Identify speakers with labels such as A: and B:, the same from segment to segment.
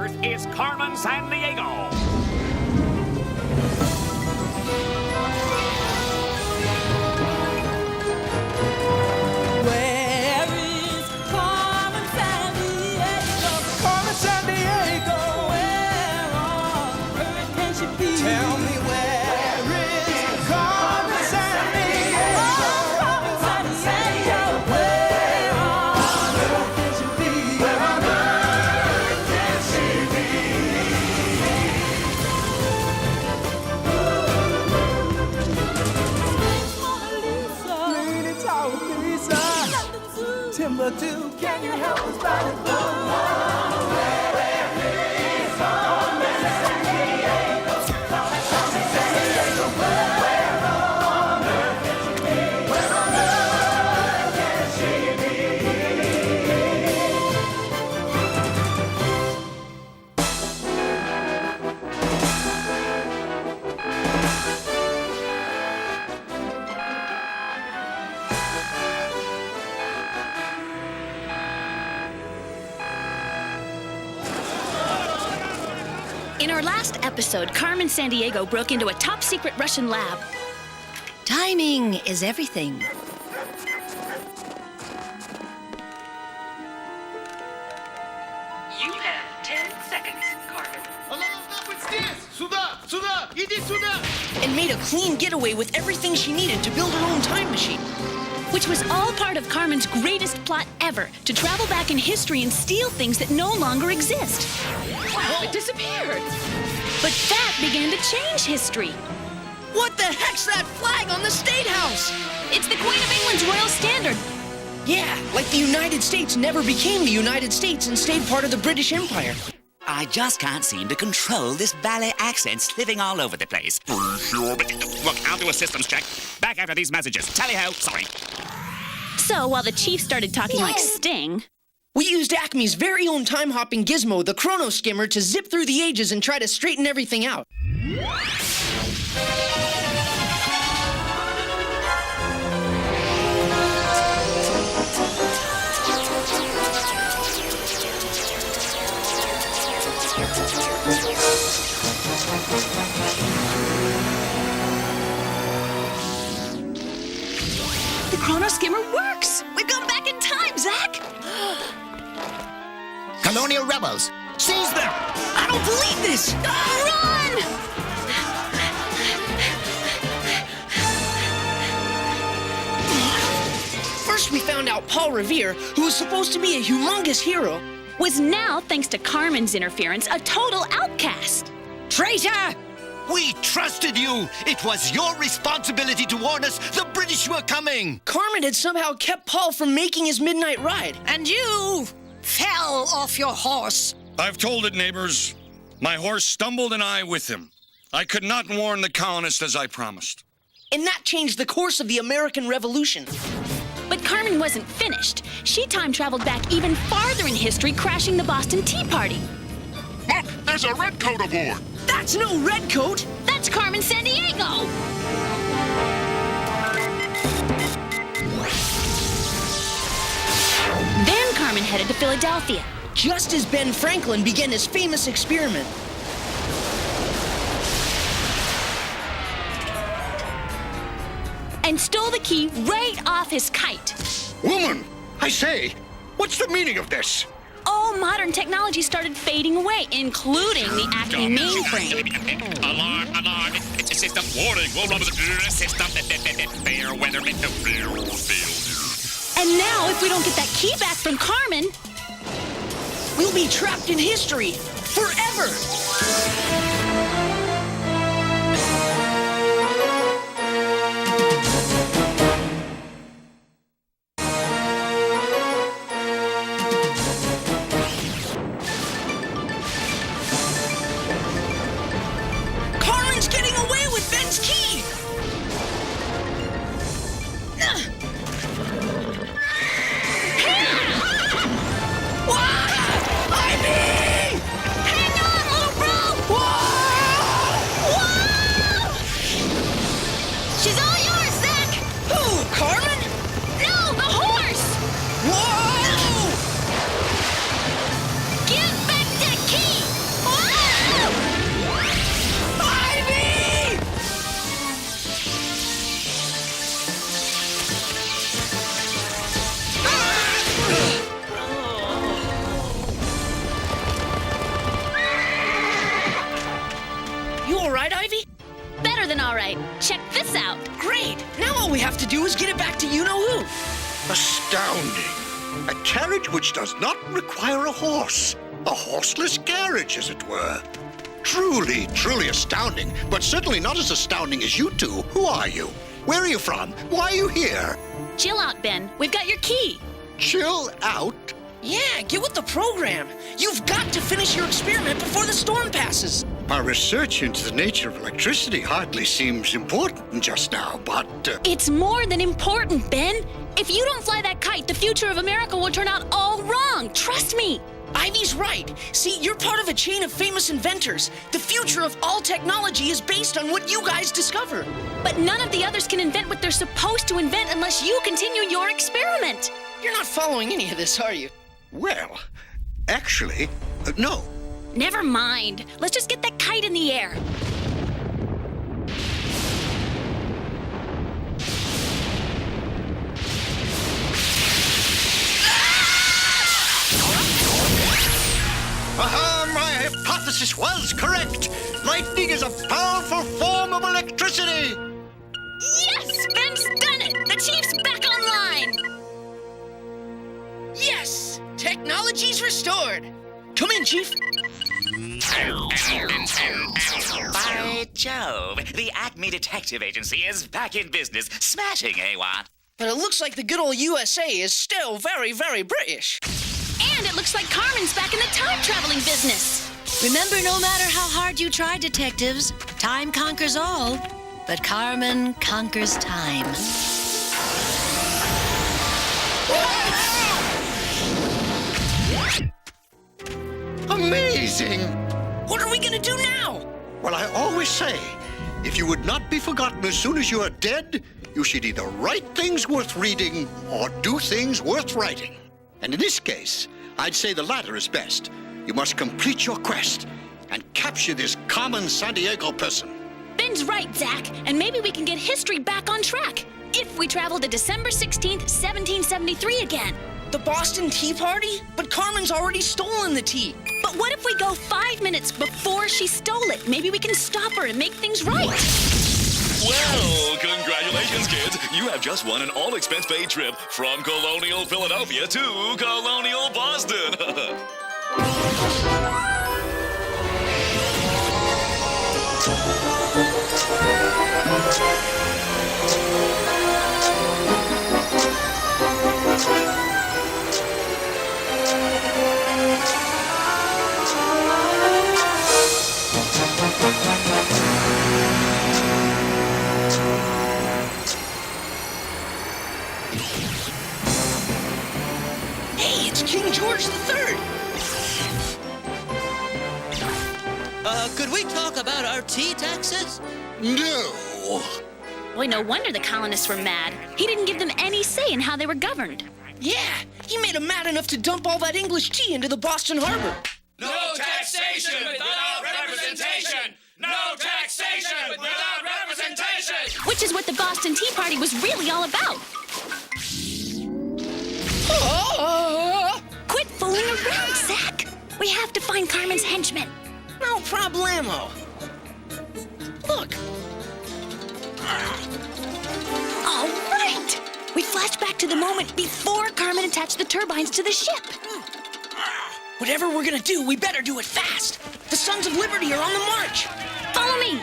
A: Earth is Carmen Sandiego.
B: Where is Carmen Sandiego? Carmen Sandiego. Where on earth can she be? Tell me where is Carmen Sandiego? Carmen Sandiego. Where on earth can she be? Where on earth can she be? Lady Tower Pizza. Timbuktu, can you help us find it?
C: In our last episode, Carmen Sandiego broke into a top-secret Russian lab. Timing is everything.
D: You have 10 seconds, Carmen.
E: Сюда! Иди сюда!
F: And made a clean getaway with everything she needed to build her own time machine.
C: Which was all part of Carmen's greatest plot ever, to travel back in history and steal things that no longer exist.
D: Wow, it disappeared.
C: But that began to change history.
F: What the heck's that flag on the State House?
C: It's the Queen of England's royal standard.
F: Yeah, like the United States never became the United States and stayed part of the British Empire.
G: I just can't seem to control this ballet accent slipping all over the place. Look, I'll do a systems check. Back after these messages. Tally-ho. Sorry.
C: So while the chief started talking like Sting,
F: We used Acme's very own time-hopping gizmo, the Chrono Skimmer, to zip through the ages and try to straighten everything out.
C: the Chrono Skimmer works. We've gone back in time, Zach.
E: Colonial rebels, seize them!
F: I don't believe this!
C: Run!
F: First we found out Paul Revere, who was supposed to be a humongous hero,
C: Was now, thanks to Carmen's interference, a total outcast.
E: Traitor! We trusted you! It was your responsibility to warn us the British were coming!
F: Carmen had somehow kept Paul from making his midnight ride.
H: And you fell off your horse.
I: I've told it, neighbors. My horse stumbled and I with him. I could not warn the colonists as I promised.
F: And that changed the course of the American Revolution.
C: But Carmen wasn't finished. She time-traveled back even farther in history, crashing the Boston Tea Party.
J: Look, there's a redcoat aboard.
F: That's no redcoat!
C: That's Carmen Sandiego! Then Carmen headed to Philadelphia.
F: Just as Ben Franklin began his famous experiment.
C: And stole the key right off his kite.
J: Woman, I say, what's the meaning of this?
C: All modern technology started fading away, including the Acme mainframe.
G: Alarm, alarm. It's a system warning. We'll run with the system. Fair weather.
C: And now, if we don't get that key back from Carmen,
F: We'll be trapped in history forever! Carmen's getting away with Ben's key!
C: hang on, little bro!
F: do is get it back to you-know-who.
J: Astounding. A carriage which does not require a horse. A horseless carriage, as it were. Truly, truly astounding, but certainly not as astounding as you two. Who are you? Where are you from? Why are you here?
C: Chill out, Ben. We've got your key.
J: Chill out?
F: Yeah, get with the program. You've got to finish your experiment before the storm passes.
J: My research into the nature of electricity hardly seems important just now, but...
C: It's more than important, Ben. If you don't fly that kite, the future of America will turn out all wrong. Trust me.
F: Ivy's right. See, you're part of a chain of famous inventors. The future of all technology is based on what you guys discover.
C: But none of the others can invent what they're supposed to invent unless you continue your experiment.
F: You're not following any of this, are you?
J: Well, actually, no.
C: Never mind. Let's just get that kite in the air.
J: Aha! My hypothesis was correct. Lightning is a powerful form of electricity.
C: Yes! Ben's done it! The Chief's back online!
F: Yes! Technology's restored. Come in, Chief.
G: By Jove, the Acme Detective Agency is back in business. Smashing, eh, what?
F: But it looks like the good old USA is still very, very British.
C: And it looks like Carmen's back in the time-traveling business.
H: Remember, no matter how hard you try, detectives, time conquers all. But Carmen conquers time.
J: Amazing!
F: What are we gonna do now?
J: Well, I always say, if you would not be forgotten as soon as you are dead, you should either write things worth reading or do things worth writing. And in this case, I'd say the latter is best. You must complete your quest and capture this Carmen Sandiego person.
C: Ben's right, Zach, and maybe we can get history back on track if we travel to December 16th, 1773 again.
F: The Boston Tea Party? But Carmen's already stolen the tea.
C: But what if we go 5 minutes before she stole it? Maybe we can stop her and make things right.
K: Well, congratulations, kids. You have just won an all-expense-paid trip from Colonial Philadelphia to Colonial Boston.
F: Hey, it's King George III.
L: Could we talk about our tea taxes?
J: No.
C: Boy, no wonder the colonists were mad. He didn't give them any say in how they were governed.
F: Yeah, he made them mad enough to dump all that English tea into the Boston Harbor.
A: No taxation without representation! No taxation without representation!
C: Which is what the Boston Tea Party was really all about. Quit fooling around, Zach. We have to find Carmen's henchmen.
F: No problemo. Look.
C: All right. We flashed back to the moment before Carmen attached the turbines to the ship.
F: Whatever we're gonna do, we better do it fast. The Sons of Liberty are on the march.
C: Follow me.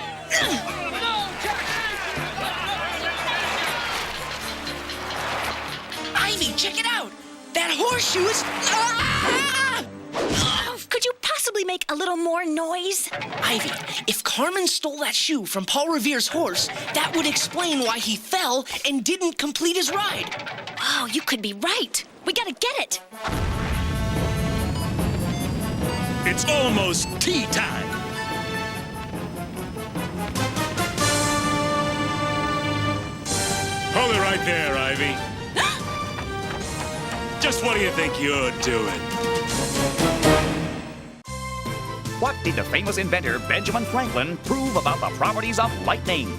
F: Ivy, check it out. That horseshoe is... Ah!
C: Could you possibly make a little more noise?
F: Ivy, if Carmen stole that shoe from Paul Revere's horse, that would explain why he fell and didn't complete his ride.
C: Oh, you could be right. We gotta get it.
A: It's almost tea time. Hold it right there, Ivy. Just what do you think you're doing?
G: What did the famous inventor Benjamin Franklin prove about the properties of lightning?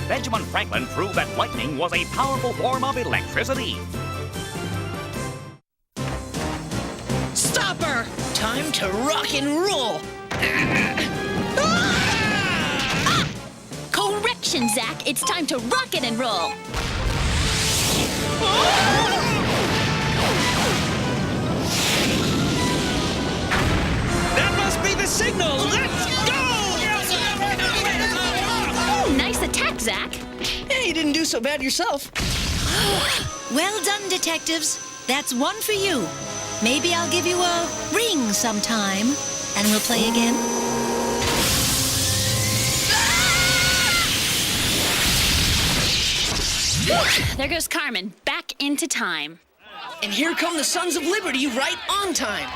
G: Benjamin Franklin proved that lightning was a powerful form of electricity.
F: Stop her! Time to rock and roll.
C: Attention, Zach. It's time to rock it and roll.
F: That must be the signal. Let's go!
C: Nice attack, Zach.
F: Hey, you didn't do so bad yourself.
H: Well done, detectives. That's one for you. Maybe I'll give you a ring sometime, and we'll play again.
C: There goes Carmen, back into time.
F: And here come the Sons of Liberty right on time.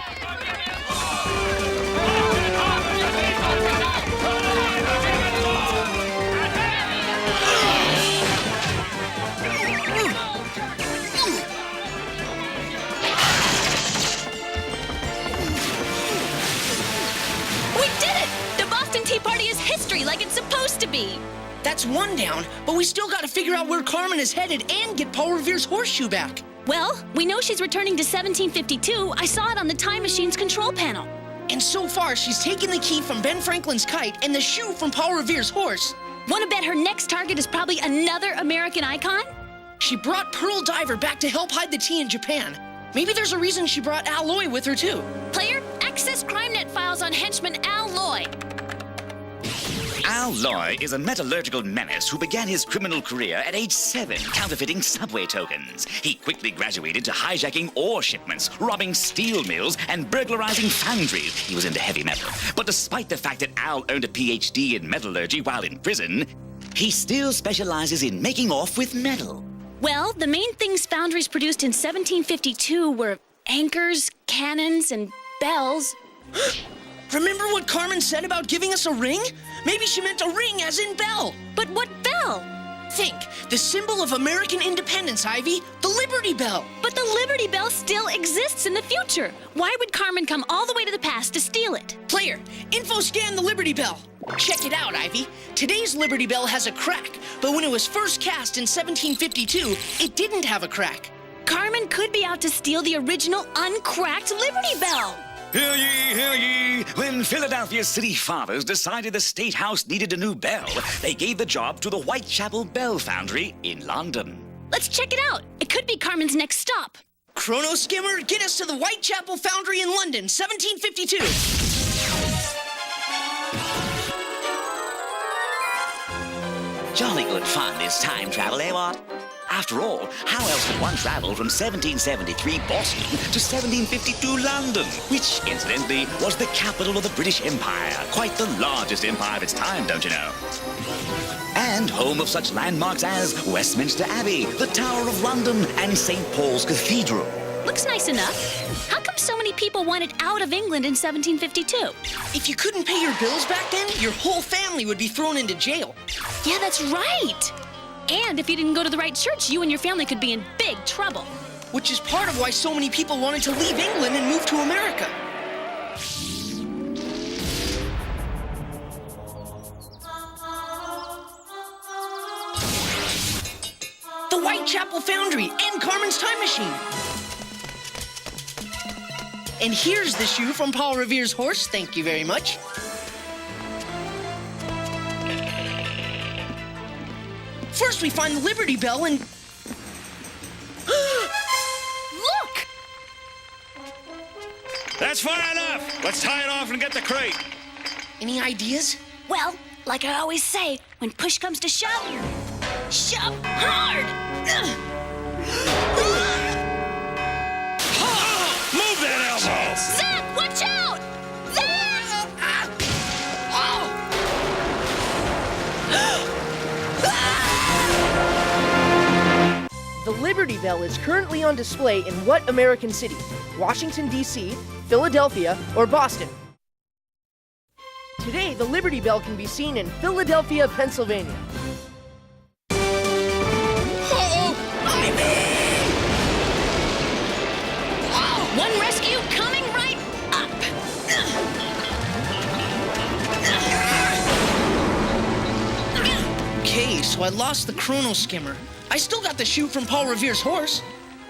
C: We did it! The Boston Tea Party is history like it's supposed to be.
F: That's one down, but we still got to figure out where Carmen is headed and get Paul Revere's horseshoe back.
C: Well, we know she's returning to 1752. I saw it on the time machine's control panel.
F: And so far, she's taken the key from Ben Franklin's kite and the shoe from Paul Revere's horse.
C: Want to bet her next target is probably another American icon?
F: She brought Pearl Diver back to help hide the tea in Japan. Maybe there's a reason she brought Al Loy with her, too.
C: Player, access CrimeNet files on henchman Al Loy.
G: Al Loy is a metallurgical menace who began his criminal career at age 7, counterfeiting subway tokens. He quickly graduated to hijacking ore shipments, robbing steel mills, and burglarizing foundries. He was into heavy metal. But despite the fact that Al earned a PhD in metallurgy while in prison, he still specializes in making off with metal.
C: Well, the main things foundries produced in 1752 were anchors, cannons, and bells.
F: Remember what Carmen said about giving us a ring? Maybe she meant a ring as in bell.
C: But what bell?
F: Think, the symbol of American independence, Ivy, the Liberty Bell.
C: But the Liberty Bell still exists in the future. Why would Carmen come all the way to the past to steal it?
F: Player, info scan the Liberty Bell. Check it out, Ivy. Today's Liberty Bell has a crack, but when it was first cast in 1752, it didn't have a crack.
C: Carmen could be out to steal the original uncracked Liberty Bell.
G: Hear ye, hear ye! When Philadelphia's city fathers decided the State House needed a new bell, they gave the job to the Whitechapel Bell Foundry in London.
C: Let's check it out. It could be Carmen's next stop.
F: Chrono Skimmer, get us to the Whitechapel Foundry in London, 1752.
G: Jolly good fun, this time travel, eh, what? After all, how else could one travel from 1773 Boston to 1752 London, which, incidentally, was the capital of the British Empire, quite the largest empire of its time, don't you know? And home of such landmarks as Westminster Abbey, the Tower of London, and St. Paul's Cathedral.
C: Looks nice enough. How come so many people wanted out of England in 1752?
F: If you couldn't pay your bills back then, your whole family would be thrown into jail.
C: Yeah, that's right. And if you didn't go to the right church, you and your family could be in big trouble.
F: Which is part of why so many people wanted to leave England and move to America. The Whitechapel Foundry and Carmen's time machine. And here's the shoe from Paul Revere's horse. Thank you very much. First, we find the Liberty Bell and...
C: Look!
A: That's far enough. Let's tie it off and get the crate.
F: Any ideas?
C: Well, like I always say, when push comes to shove, shove hard!
A: Move that elbow.
C: Zach, watch out! Zach!
M: The Liberty Bell is currently on display in what American city? Washington, D.C., Philadelphia, or Boston? Today, the Liberty Bell can be seen in Philadelphia, Pennsylvania.
C: One rescue coming right up.
F: Okay, so I lost the Chrono Skimmer. I still got the shoe from Paul Revere's horse.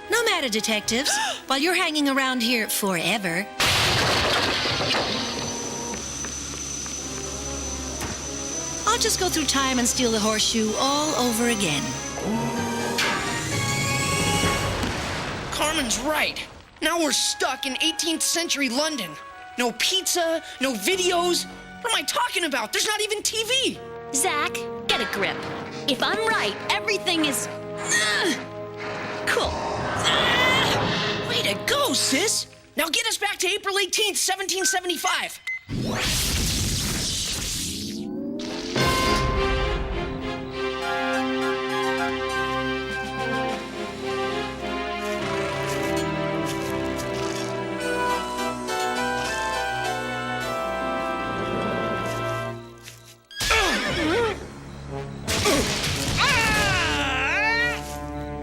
H: No matter, detectives. While you're hanging around here forever, I'll I'll just go through time and steal the horseshoe all over again.
F: Carmen's right. Now we're stuck in 18th century London. No pizza, no videos. What am I talking about? There's not even TV.
C: Zach, get a grip. If I'm right, everything is... cool.
F: Way to go, sis. Now get us back to April 18th, 1775.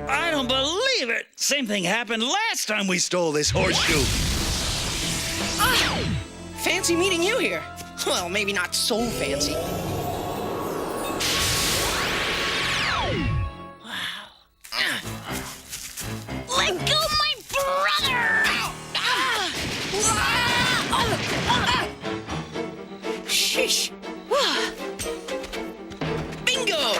A: I don't believe it. Same thing happened last time we stole this horseshoe.
F: Fancy meeting you here. Well, maybe not so fancy.
C: Let go, my brother!
F: Sheesh. Bingo!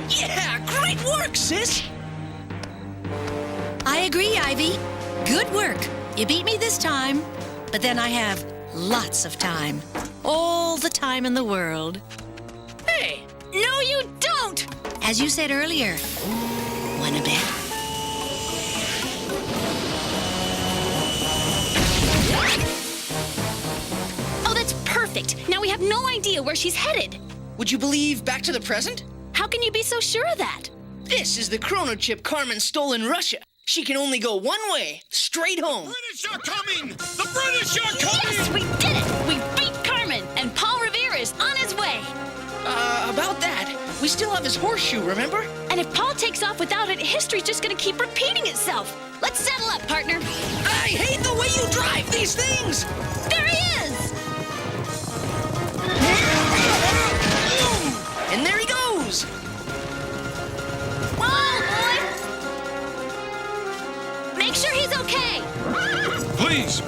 F: Yeah, great work, sis!
H: I agree, Ivy. Good work. You beat me this time, but then I have lots of time. All the time in the world.
F: Hey!
C: No, you don't!
H: As you said earlier, wanna bet?
C: Oh, that's perfect. Now we have no idea where she's headed.
F: Would you believe back to the present?
C: How can you be so sure of that?
F: This is the chrono chip Carmen stole in Russia. She can only go one way, straight home.
I: British are coming! The British are coming!
C: Yes, we did it! We beat Carmen, and Paul Revere is on his way.
F: About that, we still have his horseshoe, remember?
C: And if Paul takes off without it, history's just gonna keep repeating itself. Let's settle up, partner.
F: I hate the way you drive these things!
C: There he is!
F: And there he goes!
C: Whoa, boy! Make sure he's okay.
I: Please,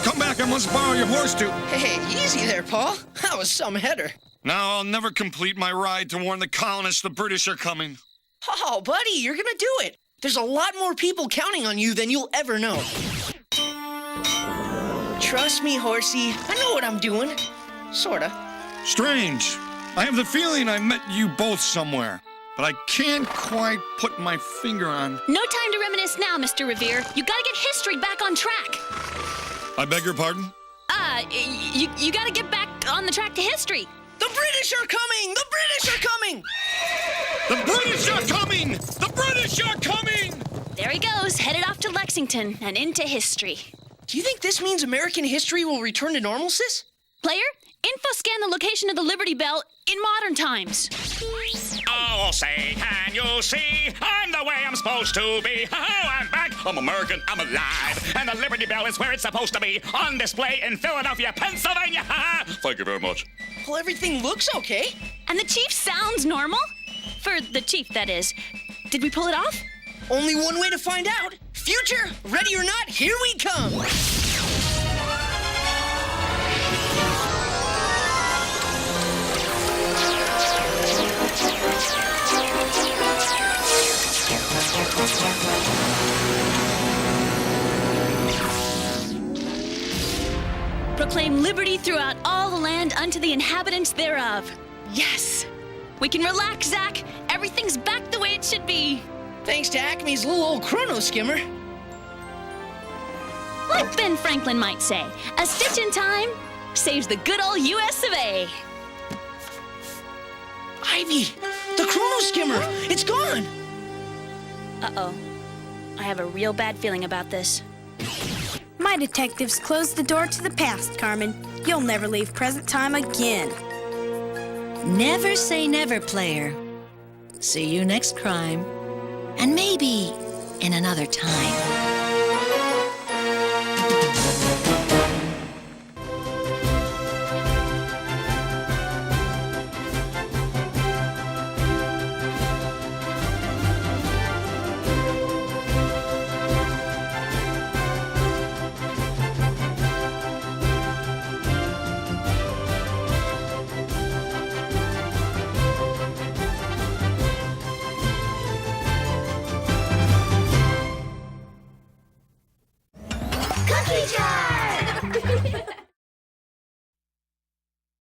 I: come back. I must borrow your horse to...
F: Hey, easy there, Paul. That was some header.
I: Now I'll never complete my ride to warn the colonists the British are coming.
F: Oh, buddy, you're gonna do it. There's a lot more people counting on you than you'll ever know. Trust me, horsey. I know what I'm doing. Sorta.
I: Strange. I have the feeling I met you both somewhere, but I can't quite put my finger on...
C: No time to reminisce now, Mr. Revere. You gotta get history back on track.
I: I beg your pardon?
C: You gotta get back on the track to history.
F: The British are coming! The British are coming!
I: The British are coming! The British are coming!
C: There he goes, headed off to Lexington and into history.
F: Do you think this means American history will return to normal, sis?
C: Player, info scan the location of the Liberty Bell in modern times.
K: Oh, say, can you see? I'm the way I'm supposed to be. Oh, I'm back. I'm American. I'm alive. And the Liberty Bell is where it's supposed to be. On display in Philadelphia, Pennsylvania. Thank you very much.
F: Well, everything looks okay.
C: And the chief sounds normal? For the chief, that is. Did we pull it off?
F: Only one way to find out. Future, ready or not, here we come.
C: Proclaim liberty throughout all the land unto the inhabitants thereof. Yes! We can relax, Zach. Everything's back the way it should be.
F: Thanks to Acme's little old chrono skimmer.
C: Like Ben Franklin might say, a stitch in time saves the good old US of A.
F: Ivy, the chrono skimmer, it's gone.
C: Uh-oh. I have a real bad feeling about this.
N: My detectives closed the door to the past, Carmen. You'll never leave present time again.
H: Never say never, player. See you next crime. And maybe in another time.